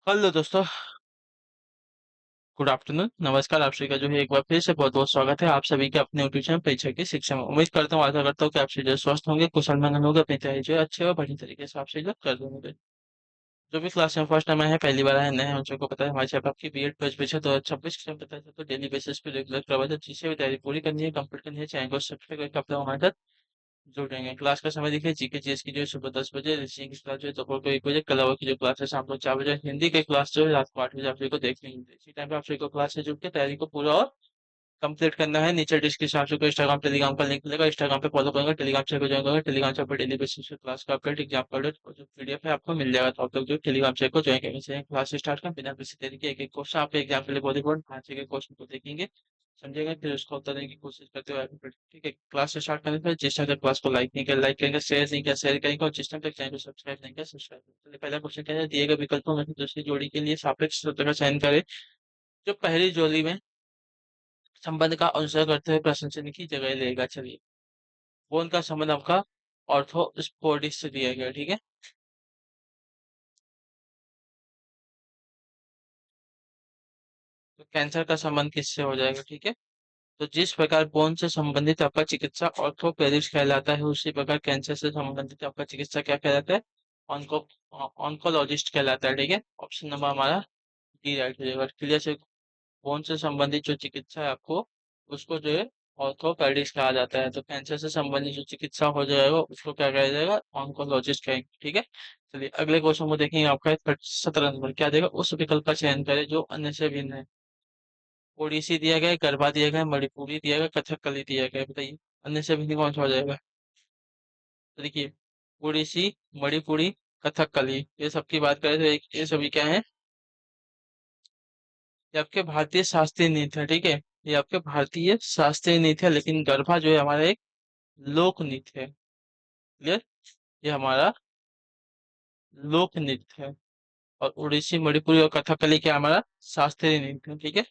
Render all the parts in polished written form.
Hello दोस्तों। Good afternoon, नमस्कार। आप सभी का जो है एक बार फिर से बहुत बहुत स्वागत है आप सभी के अपने यूट्यूब चैनल परीक्षा की शिक्षा में। उम्मीद करता हूँ, आशा करता हूँ कि आप सभी जो है स्वस्थ होंगे, कुशल मंगल होंगे, अपनी तैयारी जो है अच्छे और बढ़िया तरीके से आप सभी लोग कर देंगे। जो भी क्लास में फर्स्ट टाइम आए हैं, पहली बार आए नए हैं, उन सबको पता है हमारे चैनल आपकी बीएड बैच है 2026 के पता है तो डेली बेसिस पे रेगुलर करवा दो। जिससे भी तैयारी पूरी करनी है, कंप्लीट करनी है, चैनल को सब्सक्राइब करके अपना हमारे साथ जुड़ेंगे। क्लास का समय देखिए, जीके जीएस की जो है सुबह 10 बजे, रीजनिंग की क्लास जो है दोपहर को 1 बजे, कला की जो क्लास है शाम को 4 बजे, हिंदी की क्लास जो है रात को 8 बजे आप सभी को देखने मिलती है। इसी टाइम पे आप सभी को क्लास से जुड़ के तैयारी को पूरा और कंप्लीट करना है। नीचे डिस्क्रिप्शन आपको इंस्टाग्राम टेलीग्राम का लिंक मिलेगा, इंस्टाग्राम पे फॉलो करेंगे, टेलीग्राम चैनल को ज्वाइन करेंगे, टेलीग्राम चैनल पर डेली बेसिस पे क्लास का अपडेट, एग्जाम का अपडेट और जो पीडीएफ है आपको मिल जाएगा। तो आप लोग जो टेलीग्राम चैनल को ज्वाइन करेंगे, क्लास स्टार्ट कर बिना किसी तरीके एक एक क्वेश्चन आपके एग्जाम के लिए बहुत इंपॉर्टेंट 5 के क्वेश्चन को देखेंगे, समझेंगे, फिर उसका उत्तर देने की कोशिश करते हुए आगे बढ़ेंगे। ठीक है, क्लास स्टार्ट करने पर जिस टाइम तक क्लास को लाइक नहीं किया लाइक करेंगे, शेयर नहीं किया शेयर करेंगे, और जिस टाइम तक चैनल को सब्सक्राइब नहीं किया सब्सक्राइब करेंगे। पहला क्वेश्चन क्या है, दिए गए विकल्पों में से दूसरी जोड़ी के लिए सापेक्ष शब्द का चयन करें। जो पहली जोड़ी में संबंध का अनुसरण करते हुए प्रश्न की जगह लेगा। चलिए, वो उनका संबंध आपका ऑर्थोस्पोडिस से दिया गया। ठीक है, तो कैंसर का संबंध किससे हो जाएगा। ठीक है, तो जिस प्रकार बोन से संबंधित आपका चिकित्सा ऑर्थोपेडिक्स कहलाता है, उसी प्रकार कैंसर से संबंधित आपका चिकित्सा क्या कहलाता है, ऑन्को ऑन्कोलॉजिस्ट कहलाता है। ठीक है, ऑप्शन नंबर हमारा डी राइट हो जाएगा। क्लियर से, बोन से संबंधित जो चिकित्सा है आपको उसको जो है ऑर्थोपेडिक्स कहा जाता है। तो कैंसर से संबंधित जो चिकित्सा हो जाएगा उसको क्या कहा जाएगा, ऑन्कोलॉजिस्ट कहेंगे। ठीक है, चलिए अगले क्वेश्चन को देखेंगे। आपका 17 नंबर क्या देगा, उस विकल्प का चयन करें जो अन्य से भिन्न है। ओडिसी दिया गया है, गरबा दिया गया है, मणिपुरी दिया गया है, कथकली दिया गया है, बताइए अन्य से भिन्न कौन सा हो जाएगा। तो देखिए, ओडिसी, मणिपुरी, कथकली, ये सबकी बात करें तो ये सभी क्या है, ये आपके भारतीय शास्त्रीय नृत्य है। ठीक है, ये आपके भारतीय शास्त्रीय नृत्य है, लेकिन गरबा जो है हमारा एक लोक नृत्य है। क्लियर, ये हमारा लोक नृत्य है। और उड़ीसी, मणिपुरी और कथकली क्या हमारा शास्त्रीय नृत्य है। ठीक है,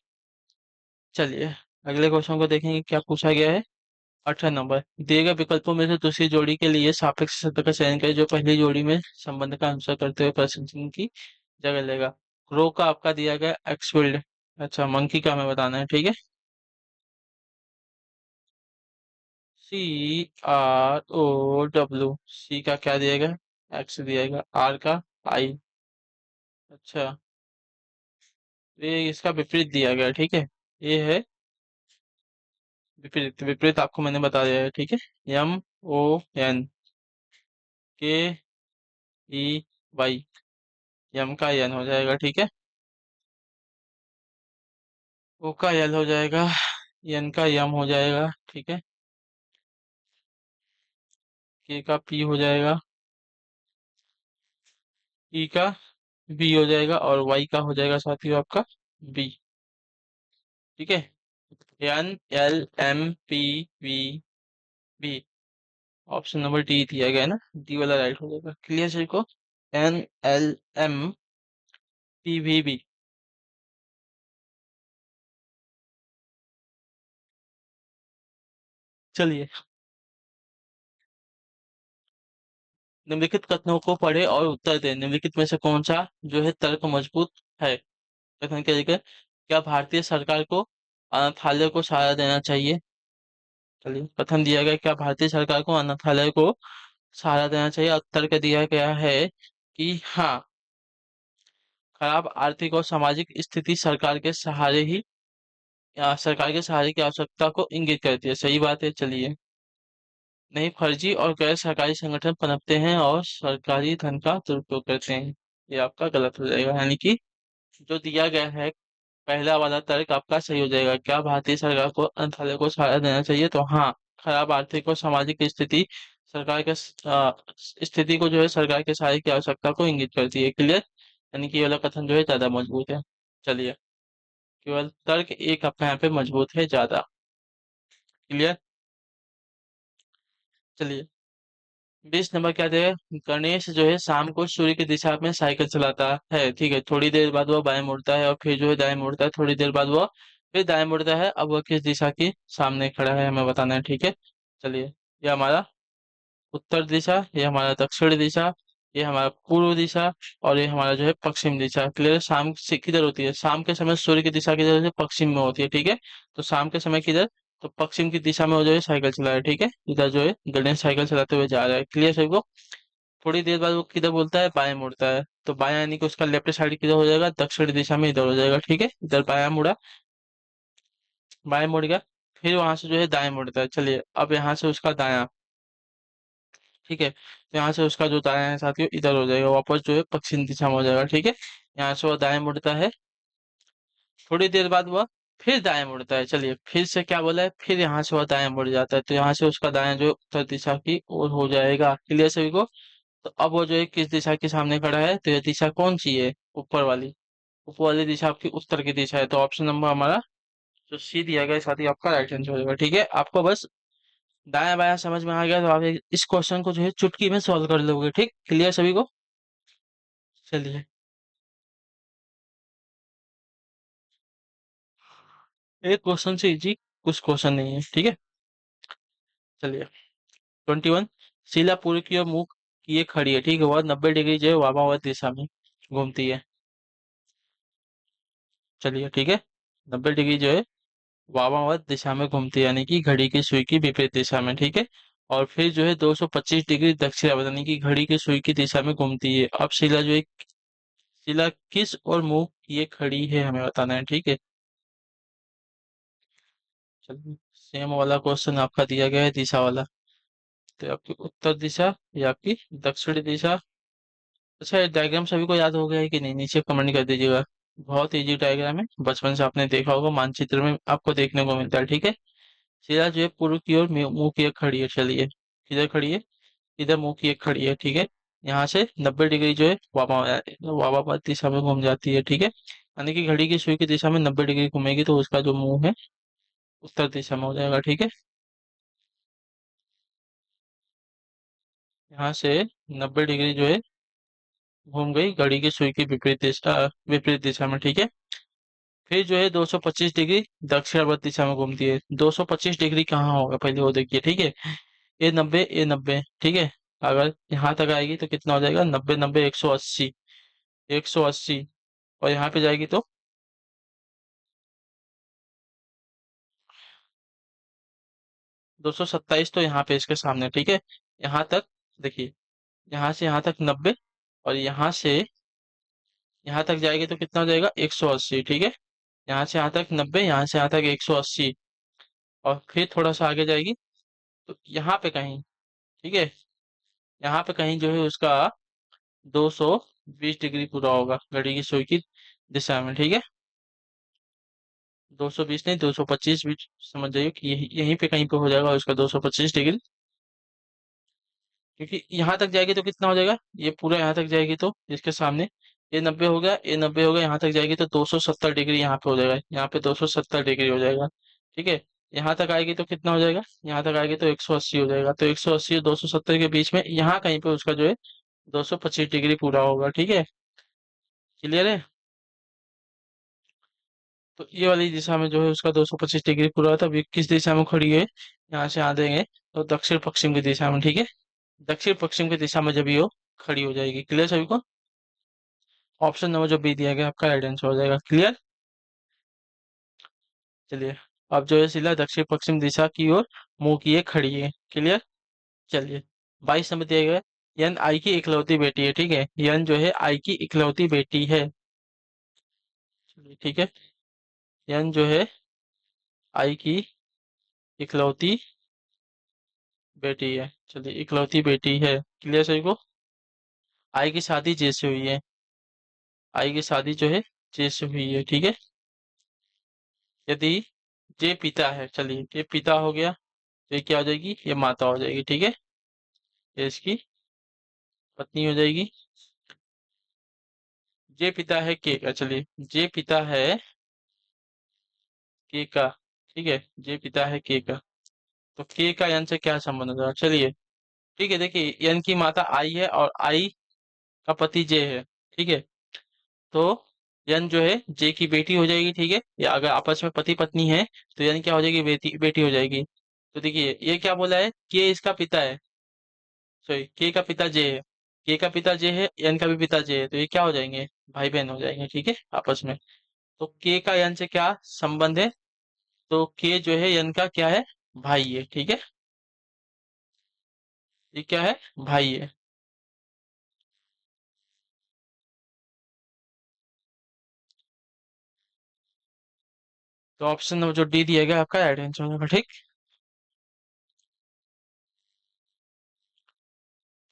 चलिए अगले क्वेश्चन को देखेंगे क्या पूछा गया है। 18 नंबर, दिए गए विकल्पों में से दूसरी जोड़ी के लिए सापेक्ष शब्द का चयन करें जो पहली जोड़ी में संबंध का अनुसरण करते हुए प्रश्न की जगह लेगा। रो का आपका दिया गया एक्सफील्ड, अच्छा मंकी का हमें बताना है। ठीक है, CROW, सी का क्या दिया गया, एक्स दिया गया, आर का आई। अच्छा, ये इसका विपरीत दिया गया। ठीक है, ये है विपरीत, विपरीत आपको मैंने बता दिया है। ठीक है, MONKEY, यम का एन हो जाएगा। ठीक है, ओ का एल हो जाएगा, एन का यम हो जाएगा। ठीक है, के का पी हो जाएगा, ई का बी हो जाएगा, और वाई का हो जाएगा साथियों आपका बी। ठीक है, NLMPVB, ऑप्शन नंबर डी दिया गया है ना, डी वाला राइट हो जाएगा। क्लियर सही को, NLMPVB। चलिए, निम्नलिखित कथनों को पढ़े और उत्तर दें। निम्नलिखित में से कौन सा जो है तर्क मजबूत है। कथन क्या लिखा है, क्या भारतीय सरकार को अनाथालय को सहारा देना चाहिए। चलिए, कथन दिया गया है, क्या भारतीय सरकार को अनाथालय को सहारा देना चाहिए। उत्तर का दिया गया है कि हाँ, खराब आर्थिक और सामाजिक स्थिति सरकार के सहारे की आवश्यकता को इंगित करती है। सही बात है। चलिए, नहीं, फर्जी और गैर सरकारी संगठन पनपते हैं और सरकारी धन का दुरुपयोग करते हैं, ये आपका गलत हो जाएगा। यानी कि जो दिया गया है पहला वाला तर्क आपका सही हो जाएगा। क्या भारतीय सरकार को अनाथालय को सहारा देना चाहिए, तो हाँ, खराब आर्थिक और सामाजिक स्थिति सरकार के स्थिति को जो है सरकार के सहारे की आवश्यकता को इंगित करती है। क्लियर, यानी कि ये वाला कथन जो है ज्यादा मजबूत है। चलिए, केवल तर्क एक आपका यहाँ पे मजबूत है ज्यादा। क्लियर, चलिए 20 नंबर क्या देगा, गणेश जो है शाम को सूर्य की दिशा में साइकिल चलाता है। ठीक है, थोड़ी देर बाद वह बाएं मुड़ता है और फिर जो है दाएं मुड़ता है, थोड़ी देर बाद वह फिर दाएं मुड़ता है। अब वह किस दिशा के सामने खड़ा है हमें बताना है। ठीक है, चलिए, ये हमारा उत्तर दिशा, ये हमारा दक्षिण दिशा, ये हमारा पूर्व दिशा, और ये हमारा जो है पश्चिम दिशा। क्लियर है? शाम से किधर होती है? शाम के समय सूर्य की दिशा किधर होती है? पश्चिम में होती है, ठीक है। तो शाम के समय किधर? तो पश्चिम की दिशा में वो जो है साइकिल चला रहा है, ठीक है। इधर जो है गणेश साइकिल चलाते हुए जा रहा है। क्लियर सभी को? थोड़ी देर बाद वो किधर बोलता है? बाएं मुड़ता है। तो बायां यानी कि उसका लेफ्ट साइड किधर हो जाएगा? दक्षिण दिशा में इधर हो जाएगा, ठीक है। इधर बायां मुड़ा, बाएं मुड़ गया। फिर वहां से जो है दाएं मुड़ता है। चलिए अब यहाँ से उसका दायां, ठीक है। तो यहाँ से उसका जो दायां है साथियों, इधर हो जाएगा, वापस जो है पश्चिम दिशा में हो जाएगा, ठीक है। यहाँ से वो दाएं मुड़ता है। थोड़ी देर बाद वह फिर दाएं मुड़ता है। चलिए फिर से क्या बोला है? फिर यहाँ से वह दाएं मुड़ जाता है। तो यहाँ से उसका दायां जो उत्तर दिशा की ओर हो जाएगा। क्लियर सभी को? तो अब वो जो है किस दिशा के सामने खड़ा है? तो यह दिशा कौन सी है? ऊपर वाली। ऊपर वाली दिशा आपकी उत्तर की दिशा है। तो ऑप्शन नंबर हमारा जो सी दिया गया है साथी, आपका राइट आंसर हो जाएगा, ठीक है। आपको बस दायां बायां समझ में आ गया तो आप इस क्वेश्चन को जो है चुटकी में सॉल्व कर लोगे, ठीक। क्लियर सभी को? चलिए, एक क्वेश्चन से इजी कुछ क्वेश्चन नहीं है, ठीक है। चलिए 21। शीला पूर्व की ओर मुंह किए खड़ी है, ठीक है। वह 90 डिग्री जो है वामावर्त दिशा में घूमती है। चलिए ठीक है, 90 डिग्री जो है वामावर्त दिशा में घूमती है, यानी कि घड़ी की सुई की विपरीत दिशा में, ठीक है। और फिर जो है 225 डिग्री दक्षिणावर्त, यानी कि घड़ी की सुई की दिशा में घूमती है। अब शीला जो है, शीला किस और मुंह किए खड़ी है, हमें बताना है, ठीक है। चलिए सेम वाला क्वेश्चन आपका दिया गया है दिशा वाला। तो आपकी उत्तर दिशा या आपकी दक्षिण दिशा। अच्छा, ये डायग्राम सभी को याद हो गया है कि नहीं? नीचे कमेंट कर दीजिएगा। बहुत इजी डायग्राम है, बचपन से आपने देखा होगा, मानचित्र में आपको देखने को मिलता है, ठीक है। शीला जो है पूर्व की ओर मुंह किए खड़ी है। चलिए किधर खड़ी है? इधर मुंह किए खड़ी है, ठीक है। यहाँ से 90 डिग्री जो है वामावर्त दिशा में घूम जाती है, ठीक है। यानी कि घड़ी की सुई की दिशा में 90 डिग्री घूमेगी, तो उसका जो मुंह है उत्तर दिशा में हो जाएगा, ठीक है। यहाँ से 90 डिग्री जो है घूम गई घड़ी की सुई की विपरीत दिशा में, ठीक है। फिर जो है 225 डिग्री दक्षिणावर्त दिशा में घूमती है। 225 डिग्री कहाँ होगा पहले वो देखिए, ठीक है। ए 90, ठीक है। अगर यहाँ तक आएगी तो कितना हो जाएगा? 90 90 180, 180। और यहाँ पे जाएगी तो 227, तो यहाँ पे इसके सामने, ठीक है। यहाँ तक देखिए, यहाँ से यहाँ तक 90, और यहाँ से यहाँ तक जाएगी तो कितना हो जाएगा? 180, ठीक है। यहाँ से यहाँ तक 90, यहाँ से यहाँ तक 180, और फिर थोड़ा सा आगे जाएगी तो यहाँ पे कहीं, ठीक है, यहाँ पे कहीं जो है उसका 220 डिग्री पूरा होगा घड़ी की सुई की दिशा में, ठीक है। 220 नहीं, 225 भी समझ जाइए कि यहीं पे कहीं पे हो जाएगा उसका 225 डिग्री। क्योंकि यहाँ तक जाएगी तो कितना हो जाएगा? ये पूरा यहाँ तक जाएगी तो इसके सामने ये 90 हो गया, ये 90 हो गया, यहाँ तक जाएगी तो 270 डिग्री यहाँ पे हो जाएगा, यहाँ पे 270 डिग्री हो जाएगा, ठीक है। यहाँ तक आएगी तो कितना हो जाएगा? यहाँ तक आएगी तो 180 हो जाएगा। तो 180 और 270 के बीच में यहाँ कहीं पे उसका जो है 225 डिग्री पूरा होगा, ठीक है। क्लियर है? तो ये वाली दिशा में जो है उसका 225 डिग्री पूरा होता है। अब ये किस दिशा में खड़ी है? यहाँ से आ देंगे तो दक्षिण पश्चिम की दिशा में, ठीक है। दक्षिण पश्चिम की दिशा में जब ये हो खड़ी हो जाएगी। क्लियर सभी को? ऑप्शन नंबर जो बी दिया गया आपका राइट आंसर हो जाएगा। क्लियर? चलिए अब जो है शिला दक्षिण पश्चिम दिशा की ओर मुंह किए खड़ी है। क्लियर? चलिए 22 नंबर दिया गया है, यन आई की इकलौती बेटी है, ठीक है। यन जो है आई की इकलौती बेटी है। चलिए ठीक है, यन जो है आई की इकलौती बेटी है। चलिए इकलौती बेटी है। क्लियर सभी को? आई की शादी जे से हुई है। आई की शादी जो है जे से हुई है, ठीक है। यदि जे पिता है, चलिए ये पिता हो गया, तो ये क्या हो जाएगी? ये माता हो जाएगी, ठीक है। ये इसकी पत्नी हो जाएगी। जे पिता है के का, चलिए जे पिता है के का, ठीक है। जे पिता है के का, तो के का यन से क्या संबंध होगा? चलिए ठीक है, देखिए यन की माता आई है और आई का पति जे है, ठीक है। तो यन जो है जे की बेटी हो जाएगी, ठीक है। या अगर आपस में पति पत्नी है तो यन क्या हो जाएगी? बेटी बेटी हो जाएगी। तो देखिए ये क्या बोला है? के इसका पिता है, सॉरी के का पिता जे है, के का पिताजी है, एन का भी पिताजी है, तो ये क्या हो जाएंगे? भाई बहन हो जाएंगे, ठीक है, आपस में। तो के का एन से क्या संबंध है? तो के जो है एन का क्या है? भाई है, ठीक है। ये क्या है? भाई है। तो ऑप्शन नंबर जो डी दिया गया आपका राइट आंसर होगा, ठीक।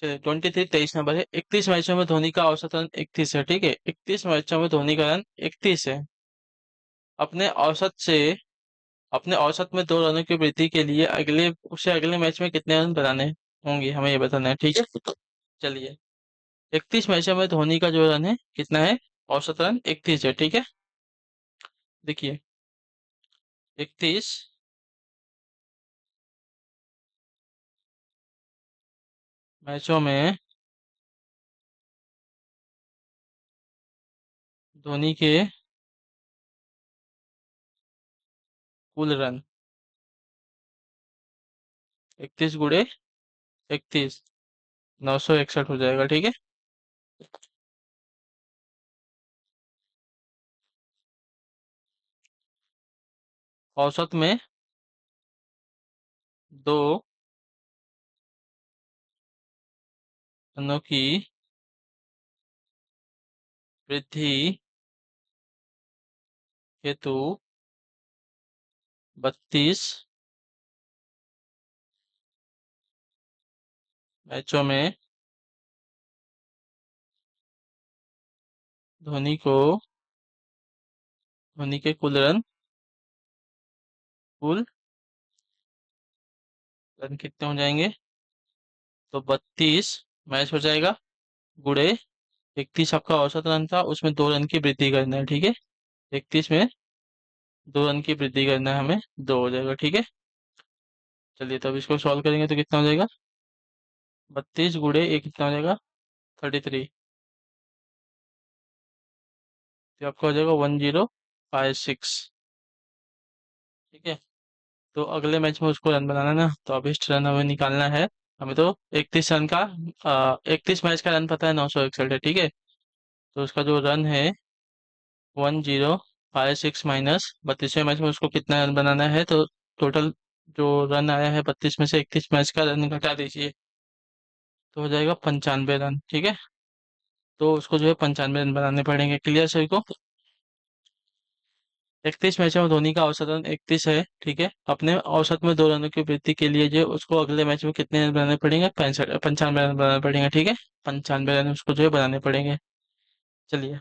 चलिए 23 23 नंबर है। 31 मैचों में धोनी का औसत रन 31 है, ठीक है। 31 मैचों में धोनी का रन 31 है। अपने औसत से अपने औसत में 2 रनों की वृद्धि के लिए अगले मैच में कितने रन बनाने होंगे, हमें ये बताना है, ठीक है। चलिए, 31 मैचों में धोनी का जो रन है कितना है? औसत रन 31 है, ठीक है। देखिए, 31 मैचों में धोनी के कुल रन 31 गुणे 31, 961 हो जाएगा, ठीक है। औसत में 2 रनों की वृद्धि हेतु 32 मैचों में धोनी को धोनी के कुल रन कितने हो जाएंगे? तो 32 मैच हो जाएगा, गुड़े 31 आपका औसत रन था, उसमें 2 रन की वृद्धि करना है, ठीक है। 31 में 2 रन की वृद्धि करना है हमें, 2 हो जाएगा, ठीक है। चलिए, तो अब इसको सॉल्व करेंगे तो कितना हो जाएगा? 32 गुड़े एक कितना हो जाएगा? 33। तो आपका हो जाएगा 1056, ठीक है। तो अगले मैच में उसको रन बनाना है ना, तो अब इस रन हमें निकालना है। हमें तो 31 रन का 31 मैच का रन पता है, 961 है, ठीक है। तो उसका जो रन है 1056 माइनस 32वें मैच में उसको कितना रन बनाना है, तो टोटल जो रन आया है 32 में से 31 मैच का रन घटा दीजिए, तो हो जाएगा 95 रन, ठीक है। तो उसको जो है 95 रन बनाने पड़ेंगे, क्लियर सभी को? 31 मैचों में धोनी का औसत रन 31 है, ठीक है। अपने औसत में 2 रनों की वृद्धि के लिए जो है उसको अगले मैच में कितने रन बनाने पड़ेंगे? 95 रन बनाने पड़ेंगे, ठीक है। 95 रन उसको जो है बनाने पड़ेंगे। चलिए,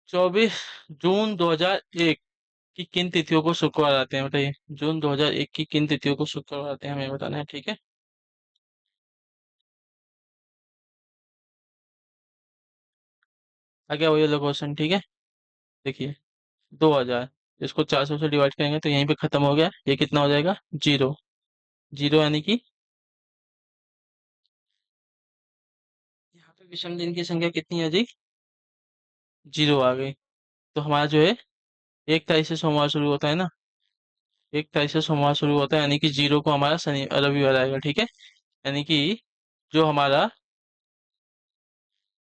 24 जून 2001 की किन तिथियों को शुक्रवार आते हैं, बताइए। जून 2001 की किन तिथियों को शुक्रवार आते हैं, हमें बताना है, ठीक है। आ गया वही वाला क्वेश्चन, ठीक है। देखिए, 2000, इसको 400 से डिवाइड करेंगे तो यहीं पे खत्म हो गया, ये कितना हो जाएगा? जीरो। जीरो यानी कि यहाँ पे विषम गिन की संख्या कितनी है जी? जीरो आ गई। तो हमारा जो है 1 तारीख से सोमवार शुरू होता है ना, 1 तारीख से सोमवार शुरू होता है, यानी कि जीरो को हमारा शनि रविवार आएगा, ठीक है। यानी कि जो हमारा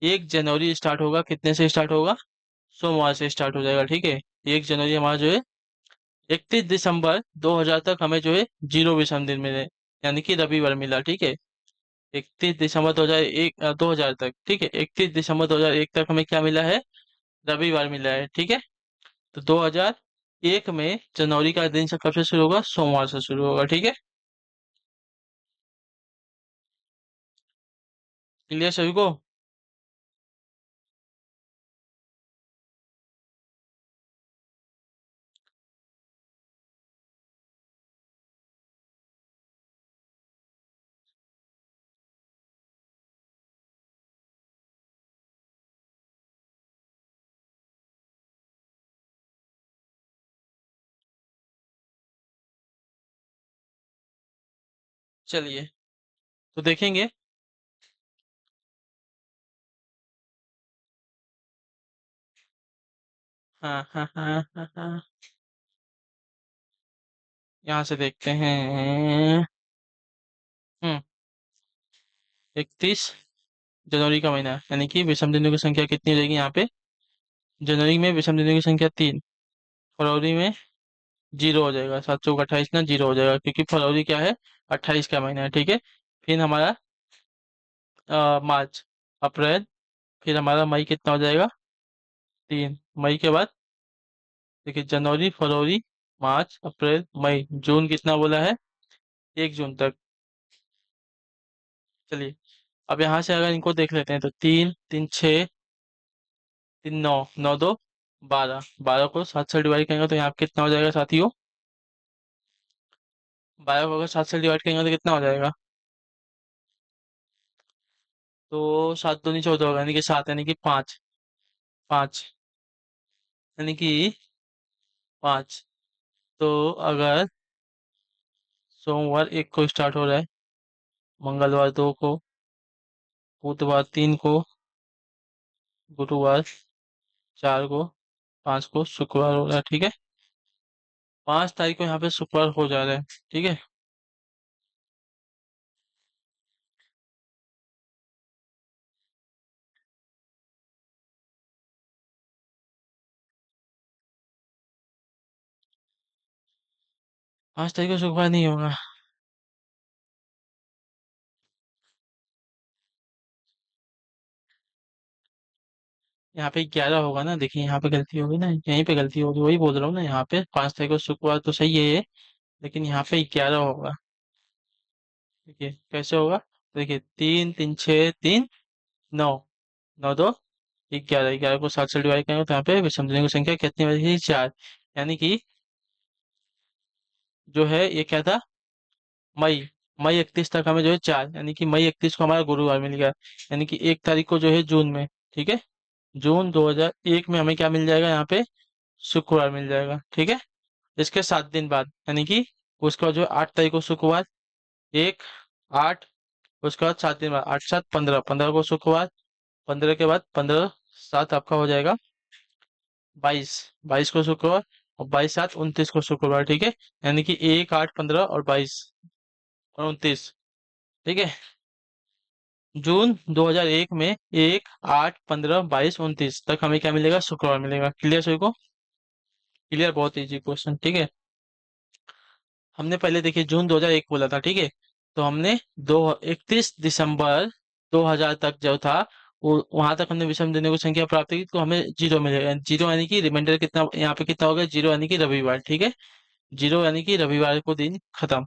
1 जनवरी स्टार्ट होगा, कितने से स्टार्ट होगा? सोमवार से स्टार्ट हो जाएगा, ठीक है। 1 जनवरी हमारा जो है 31 दिसंबर 2000 तक हमें जो है जीरो विषम दिन मिले, यानी कि रविवार मिला, ठीक है। 31 दिसंबर 2001 तक, ठीक है। 31 दिसंबर 2001 तक हमें क्या मिला है? रविवार मिला है, ठीक है। तो 2001 में जनवरी का दिन से कब से शुरू होगा? सोमवार से शुरू होगा, ठीक है। क्लियर सभी को? चलिए, तो देखेंगे। हाँ हाँ हाँ हाँ हाँ, यहाँ से देखते हैं। हम्म 31 जनवरी का महीना है, यानी कि विषम दिनों की संख्या कितनी रहेगी यहाँ पे? जनवरी में विषम दिनों की संख्या 3, फरवरी में जीरो हो जाएगा, 7 चौक 28 ना, जीरो हो जाएगा क्योंकि फरवरी क्या है, 28 का महीना है, ठीक है। फिर हमारा मार्च, अप्रैल, फिर हमारा मई कितना हो जाएगा? 3, मई के बाद देखिए जनवरी, फरवरी, मार्च, अप्रैल, मई, जून कितना बोला है? 1 जून तक। चलिए, अब यहाँ से अगर इनको देख लेते हैं तो 3 3 6, 3 9, 9 2 12, 12 को 7 से डिवाइड करेंगे तो यहाँ पे कितना हो जाएगा साथियों? 12 को अगर 7 से डिवाइड करेंगे तो कितना हो जाएगा? तो 7 दूनी 14 होगा, यानी कि 7, यानी कि 5, 5, यानी कि 5। तो अगर सोमवार 1 को स्टार्ट हो रहा है, मंगलवार 2 को, बुधवार 3 को, गुरुवार 4 को, 5 को शुक्रवार हो रहा है, ठीक है। 5 तारीख को यहाँ पे शुक्रवार हो जा रहा है, ठीक है। पाँच तारीख को शुक्रवार नहीं होगा, यहाँ पे 11 होगा ना, देखिए यहाँ पे गलती होगी ना, यहीं पे गलती होगी, वही बोल रहा हूँ ना, यहाँ पे 5 तारीख को शुक्रवार तो सही है ये, लेकिन यहाँ पे 11 होगा। देखिए कैसे होगा, देखिए 3 3 6 3 9, 9 2 11, 11 को 7 से डिवाइड करेंगे तो यहाँ पे विषम की संख्या कितनी बचेगी? 4, यानी कि जो है ये क्या था, मई, मई 31 तक हमें जो है 4, यानी कि मई 31 को हमारा गुरुवार मिल गया, यानी कि 1 तारीख को जो है जून में, ठीक है, जून 2001 में हमें क्या मिल जाएगा यहाँ पे? शुक्रवार मिल जाएगा, ठीक है। इसके 7 दिन बाद, यानी कि उसके बाद जो है 8 तारीख को शुक्रवार, 1 8, उसके बाद 7 दिन बाद 8 7 15, 15 को शुक्रवार, 15 के बाद 15 7 आपका हो जाएगा 22, 22 को शुक्रवार, और 22 7 29 को शुक्रवार, ठीक है, यानी कि 1 8 15 और 22 और 29, ठीक है। जून 2001 में 1 8 15 22 29 तक हमें क्या मिलेगा? शुक्रवार मिलेगा। क्लियर सभी को? क्लियर, बहुत इजी क्वेश्चन, ठीक है। हमने पहले देखिए जून 2001 बोला था, ठीक है, तो हमने दो 31 दिसंबर 2000 तक जो था, वो वहां तक हमने विषम दिनों की संख्या प्राप्त की तो हमें जीरो मिलेगा, जीरो यानी कि रिमाइंडर कितना यहाँ पे कितना हो गया? जीरो यानी कि रविवार, ठीक है, जीरो यानी कि रविवार को दिन खत्म।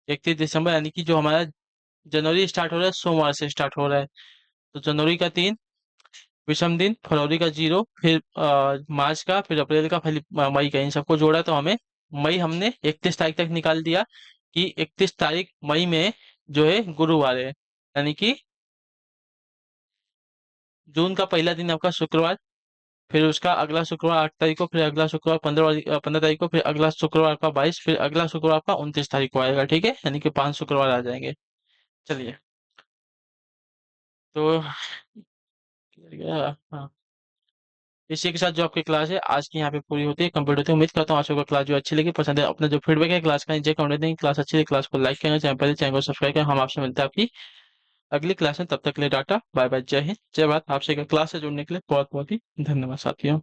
31 दिसंबर यानी कि जो हमारा जनवरी स्टार्ट हो रहा है सोमवार से स्टार्ट हो रहा है, तो जनवरी का 3 विषम दिन, फरवरी का 0, फिर मार्च का, फिर अप्रैल का, फिर मई का, इन सबको जोड़ा तो हमें मई हमने 31 तारीख तक निकाल दिया कि 31 तारीख मई में जो है गुरुवार है, यानी कि जून का पहला दिन आपका शुक्रवार, फिर उसका अगला शुक्रवार 8 तारीख को, फिर अगला शुक्रवार 15 तारीख को, फिर अगला शुक्रवार आपका 22, फिर अगला शुक्रवार आपका 29 तारीख को आएगा, ठीक है, यानी कि 5 शुक्रवार आ जाएंगे। चलिए, तो हाँ, इसी के साथ जो आपकी क्लास है आज की यहाँ पे पूरी होती है, कंप्लीट होती है। उम्मीद करता हूँ आज आपको क्लास जो अच्छी लगी, पसंद है, अपना जो फीडबैक है क्लास का नीचे कमेंट देंगे। क्लास अच्छी लगी क्लास को लाइक करें, चैनल को सब्सक्राइब करें। हम आपसे मिलते हैं आपकी अगली क्लास में, तब तक के लिए टाटा बाय बाय, जय हिंद जय भारत। आपसे क्लास से जुड़ने के लिए बहुत बहुत ही धन्यवाद साथियों।